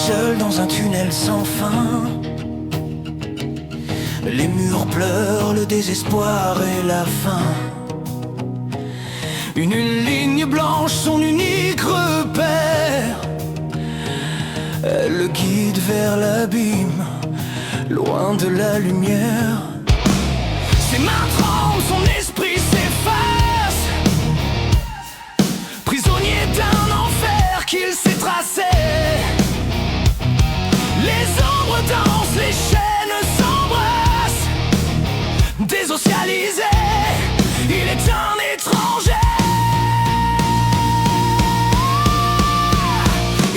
seul dans un tunnel sans fin. Les murs pleurent le désespoir et la faim. Une ligne blanche, son unique repère. Elle le guide vers l'abîme, loin de la lumière. Ses mains tremblent, son esprit s'efface, prisonnier d'un enfer qu'il s'est tracé. Les ombres dansent, les chaînes s'embrassent. Désocialisé, il est un étranger.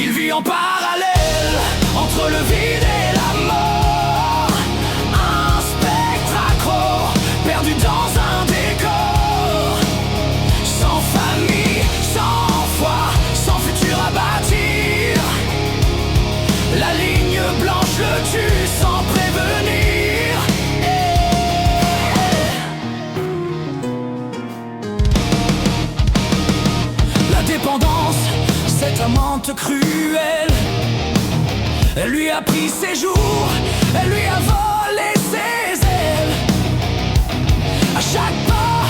Il vit en parallèle entre le vide et la mort. Un spectre accro, perdu dans un décor. Sans famille, sans foi, sans futur à bâtir. La ligne blanche le tue sans prévenir. La dépendance, cette amante cruelle, elle lui a pris ses jours, elle lui a volé ses ailes. À chaque pas,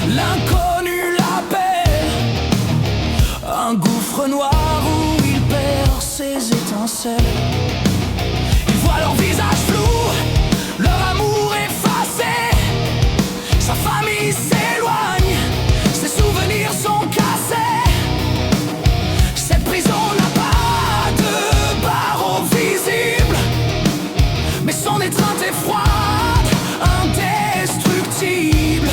l'inconnu l'appelle. Un gouffre noir où il perd ses étincelles. Il voit leur visage flou, leur amour effacé. Sa famille s'éloigne, ses souvenirs sont cassés. Cette prison n'a pas de barreaux visibles, mais son étreinte est froide, indestructible.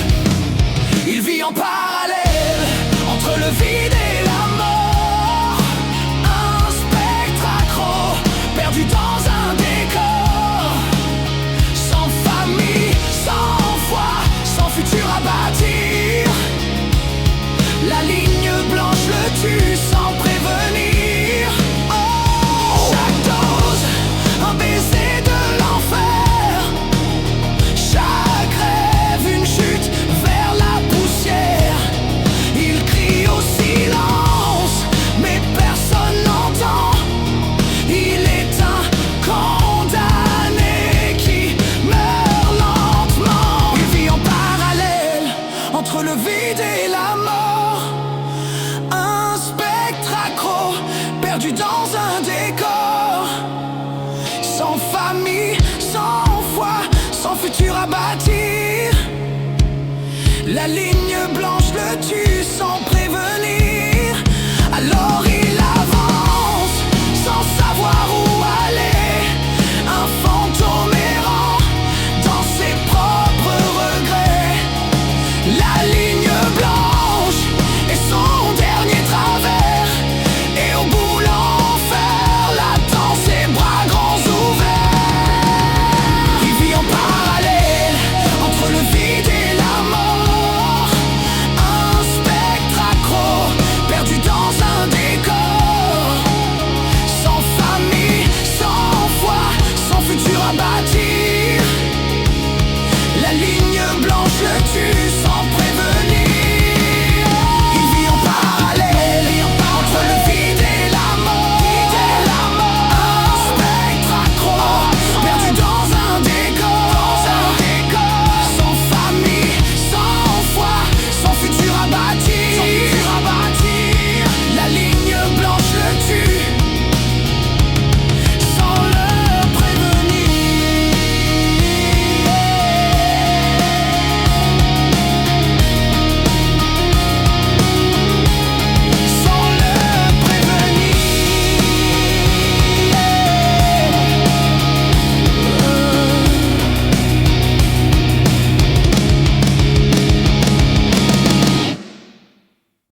Il vit en parallèle entre le vide et la mort. Un spectre accro, perdu dans un décor. Sans famille, sans foi, sans futur à bâtir. La ligne blanche le tue sans prévenir. Oh, chaque dose, un baiser de l'enfer. Chaque rêve, une chute vers la poussière. Il crie au silence, mais personne n'entend. Il est un condamné qui meurt lentement. Il vit en parallèle entre le vide et la mort. Un spectre accro, perdu dans un décor. Sans famille, sans foi, sans futur à bâtir. La ligne blanche le tue sans prévenir. Alors il avance sans savoir où aller. Un fantôme errant dans ses propres regrets. La ligne